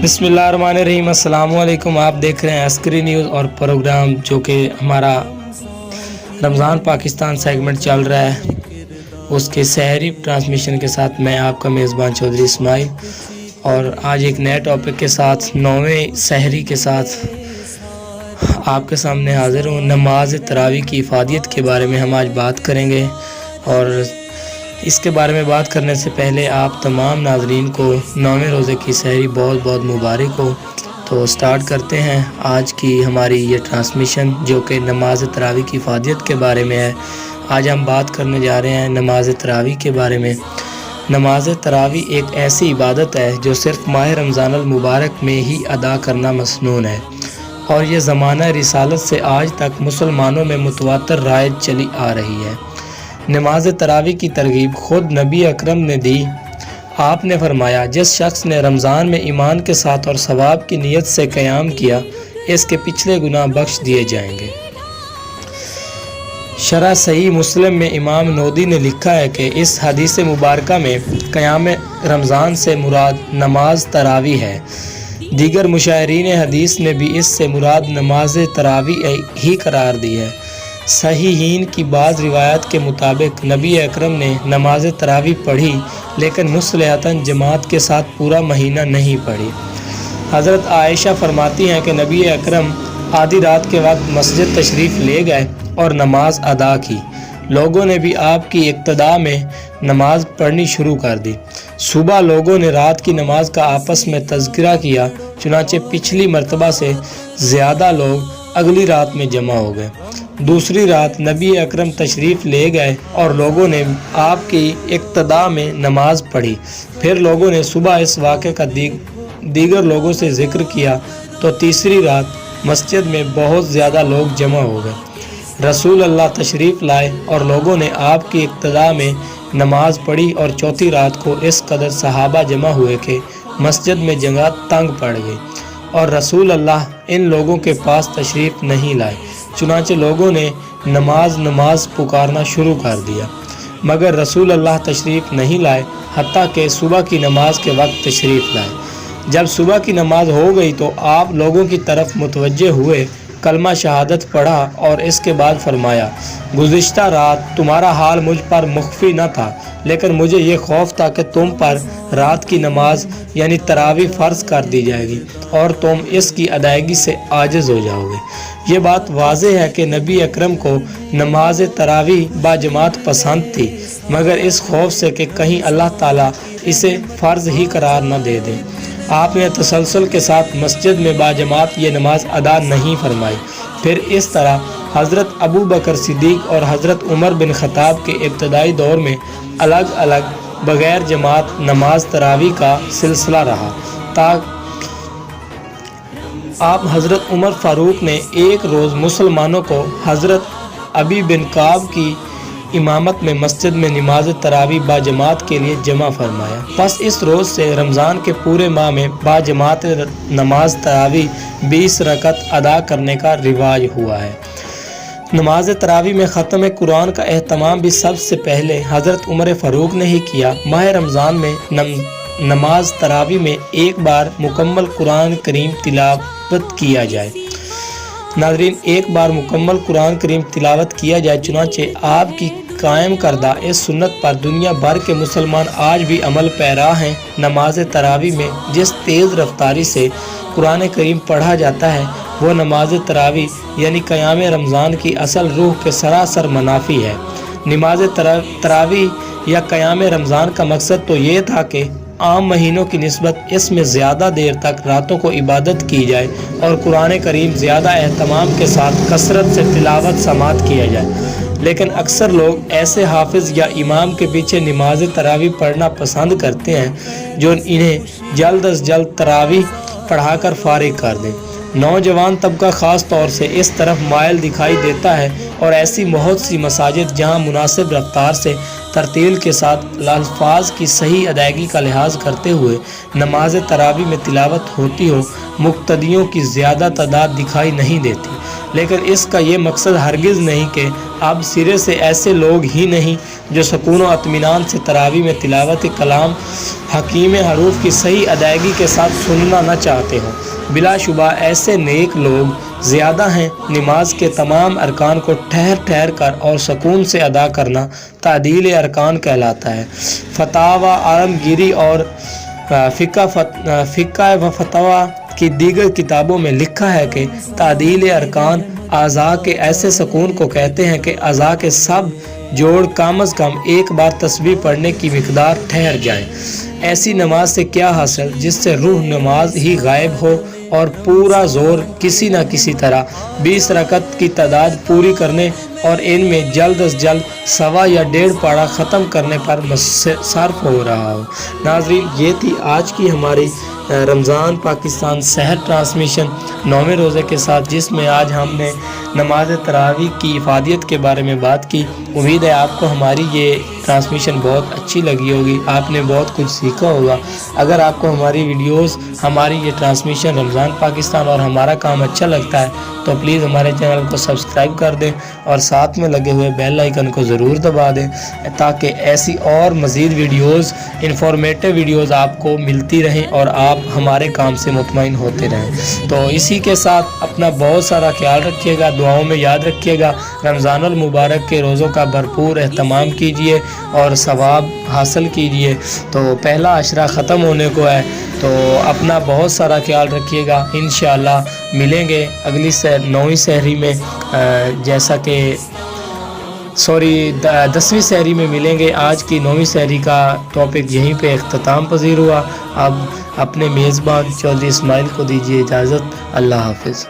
बिस्मिल्लाहिर्रहमानिर्रहीम। अस्सलाम वालेकुम। आप देख रहे हैं अस्करी न्यूज़ और प्रोग्राम जो कि हमारा रमज़ान पाकिस्तान सेगमेंट चल रहा है, उसके सहरी ट्रांसमिशन के साथ मैं आपका मेज़बान चौधरी इस्माइल, और आज एक नए टॉपिक के साथ 9वें सहरी के साथ आपके सामने हाज़िर हूँ। नमाज तरावी की इफ़ादियत के बारे में हम आज बात करेंगे, और इसके बारे में बात करने से पहले आप तमाम नाज़रीन को 9वें रोज़े की सहरी बहुत बहुत मुबारक हो। तो स्टार्ट करते हैं आज की हमारी ये ट्रांसमिशन जो कि नमाज तरावी की इफ़ादियत के बारे में है। आज हम बात करने जा रहे हैं नमाज तरावी के बारे में। नमाज तरावी एक ऐसी इबादत है जो सिर्फ़ माह रमज़ान अल मुबारक में ही अदा करना मसनून है, और ये ज़माना रिसालत से आज तक मुसलमानों में मुतवातर राइज चली आ रही है। नमाज तरावी की तरगीब ख़ुद नबी अकरम ने दी। आपने फरमाया, जिस शख्स ने रमज़ान में ईमान के साथ और सवाब की नीयत से क़याम किया, इसके पिछले गुनाह बख्श दिए जाएंगे। शरह सही मुस्लिम में इमाम नोदी ने लिखा है कि इस हदीस मुबारका में क़याम रमज़ान से मुराद नमाज तरावी है। दीगर मुशायरीन हदीस ने भी इससे मुराद नमाज तरावी ही करार दी है। सहीहीन की बाज़ रिवायत के मुताबिक नबी अकरम ने नमाज तरावी पढ़ी, लेकिन मुसलहतन जमात के साथ पूरा महीना नहीं पढ़ी। हज़रत आयशा फरमाती हैं कि नबी अकरम आधी रात के वक्त मस्जिद तशरीफ़ ले गए और नमाज अदा की। लोगों ने भी आपकी इक्तदा में नमाज पढ़नी शुरू कर दी। सुबह लोगों ने रात की नमाज का आपस में तज़किरा किया, चुनांचे पिछली मरतबा से ज़्यादा लोग अगली रात में जमा हो गए। दूसरी रात नबी अकरम तशरीफ़ ले गए और लोगों ने आपकी इक्तदा में नमाज पढ़ी। फिर लोगों ने सुबह इस वाक़े का दीगर लोगों से ज़िक्र किया, तो तीसरी रात मस्जिद में बहुत ज़्यादा लोग जमा हो गए। रसूल अल्लाह तशरीफ़ लाए और लोगों ने आपकी इक्तदा में नमाज पढ़ी, और चौथी रात को इस कदर सहाबा जमा हुए कि मस्जिद में जगह तंग पड़ गई और रसूल अल्लाह इन लोगों के पास तशरीफ़ नहीं लाए। चुनांचे लोगों ने नमाज पुकारना शुरू कर दिया, मगर रसूल अल्लाह तशरीफ़ नहीं लाए, हत्ता कि सुबह की नमाज के वक्त तशरीफ़ लाए। जब सुबह की नमाज हो गई तो आप लोगों की तरफ मुतवज्जे हुए, कलमा शहादत पढ़ा और इसके बाद फरमाया, गुज़िश्ता रात तुम्हारा हाल मुझ पर मुख्फी न था, लेकिन मुझे ये खौफ था कि तुम पर रात की नमाज यानी तरावी फ़र्ज कर दी जाएगी और तुम इसकी अदायगी से आजिज़ हो जाओगे। ये बात वाज़ेह है कि नबी अकरम को नमाज तरावी बाजमात पसंद थी, मगर इस खौफ से कि कहीं अल्लाह ताला इसे फ़र्ज ही करार न दे दे, आपने तसलसल के साथ मस्जिद में बाजमात ये नमाज अदा नहीं फरमाई। फिर इस तरह हज़रत अबू बकर सिद्दीक़ और हज़रत उमर बिन ख़त्ताब के इब्तदाई दौर में अलग अलग बग़ैर जमात नमाज तरावी का सिलसिला रहा। आप हज़रत उमर फ़ारूक ने एक रोज़ मुसलमानों को हज़रत अबी बिन काब की इमामत में मस्जिद में नमाज तरावी बाजमात के लिए जमा फरमाया। बस इस रोज़ से रमज़ान के पूरे माह में बाजमात नमाज तरावी 20 रकत अदा करने का रिवाज हुआ है। नमाज तरावी में ख़त्म कुरान का एहतमाम भी सबसे पहले हज़रत उमर फ़ारूक ने ही किया। माह रमज़ान में नमाज तरावी में एक बार मुकम्मल कुरान करीम तिलावत किया जाए। नाज़रीन, एक बार मुकम्मल कुरान करीम तिलावत किया जाए, चुनांचे आपकी कायम करदा इस सुन्नत पर दुनिया भर के मुसलमान आज भी अमल पैरा हैं। नमाज तरावी में जिस तेज़ रफ्तारी से कुरान करीम पढ़ा जाता है, वो नमाज तरावी यानी क़याम रमज़ान की असल रूह के सरासर मुनाफी है। नमाज तरावी या क़याम रमज़ान का मकसद तो ये था कि आम महीनों की निस्बत इसमें ज़्यादा देर तक रातों को इबादत की जाए और कुरान करीम ज़्यादा एहतमाम के साथ कसरत से तिलावत समात किया जाए। लेकिन अक्सर लोग ऐसे हाफिज़ या इमाम के पीछे नमाज तरावी पढ़ना पसंद करते हैं जो इन्हें जल्द अज जल्द तरावी पढ़ाकर फारिग कर दें। नौजवान तबका ख़ास तौर से इस तरफ मायल दिखाई देता है, और ऐसी बहुत सी मसाजिद जहाँ मुनासिब रफ्तार से तरतील के साथ अल्फाज की सही अदायगी का लिहाज करते हुए नमाज तरावी में तिलावत होती हो, मुक्तदियों की ज़्यादा तादाद दिखाई नहीं देती। لیکن اس کا یہ مقصد ہرگز نہیں کہ اب سرے سے ایسے لوگ ہی نہیں جو سکون و اطمینان سے تراویح میں تلاوت کلام حکیم حروف کی صحیح ادائیگی کے ساتھ سننا نہ چاہتے ہوں، بلا شبہ ایسے نیک لوگ زیادہ ہیں۔ نماز کے تمام ارکان کو ٹھہر ٹھہر کر اور سکون سے ادا کرنا تعدیل ارکان کہلاتا ہے۔ فتاوی عالمگیری اور فقہ و فتویٰ کی دیگر کتابوں میں لکھا ہے کہ تعدیل ارکان اعضاء کے ایسے سکون کو کہتے ہیں کہ اعضاء کے سب جوڑ کم از کم ایک بار تسبیح پڑھنے کی مقدار ٹھہر جائیں۔ ایسی نماز سے کیا حاصل جس سے روح نماز ہی غائب ہو اور پورا زور کسی نہ کسی طرح 20 رکعت کی تعداد پوری کرنے اور ان میں جلد از جلد 1.25 یا 1.5 پارہ ختم کرنے پر صرف ہو رہا ہو۔ ناظرین، یہ تھی آج کی ہماری رمضان پاکستان سحر ٹرانسمیشن 9ویں روزے کے ساتھ، جس میں آج ہم نے نماز تراویح کی افادیت کے بارے میں بات کی۔ امید ہے آپ کو ہماری یہ ٹرانسمیشن بہت اچھی لگی ہوگی، آپ نے بہت کچھ سیکھا ہوگا۔ اگر آپ کو ہماری ویڈیوز، ہماری یہ ٹرانسمیشن رمضان پاکستان اور ہمارا کام اچھا لگتا ہے تو پلیز ہمارے چینل کو سبسکرائب کر دیں اور ساتھ میں لگے ہوئے بیل آئیکن کو ضرور دبا دیں تاکہ ایسی اور مزید ویڈیوز، انفارمیٹیو ویڈیوز آپ کو ملتی رہیں اور آپ ہمارے کام سے مطمئن ہوتے رہیں۔ تو اسی کے ساتھ اپنا بہت سارا خیال رکھیے گا، دعاؤں میں یاد رکھیے گا۔ رمضان المبارک کے روزوں کا بھرپور اہتمام کیجیے اور ثواب حاصل کیجیے۔ تو پہلا عشرہ ختم ہونے کو ہے، تو اپنا بہت سارا خیال رکھیے گا۔ انشاءاللہ ملیں گے اگلی 9ویں سحری میں، جیسا کہ 10ویں سحری میں ملیں گے۔ آج کی 9ویں سحری کا ٹاپک یہیں پہ اختتام پذیر ہوا۔ اب اپنے میزبان چودھری اسماعیل کو دیجیے اجازت۔ اللہ حافظ۔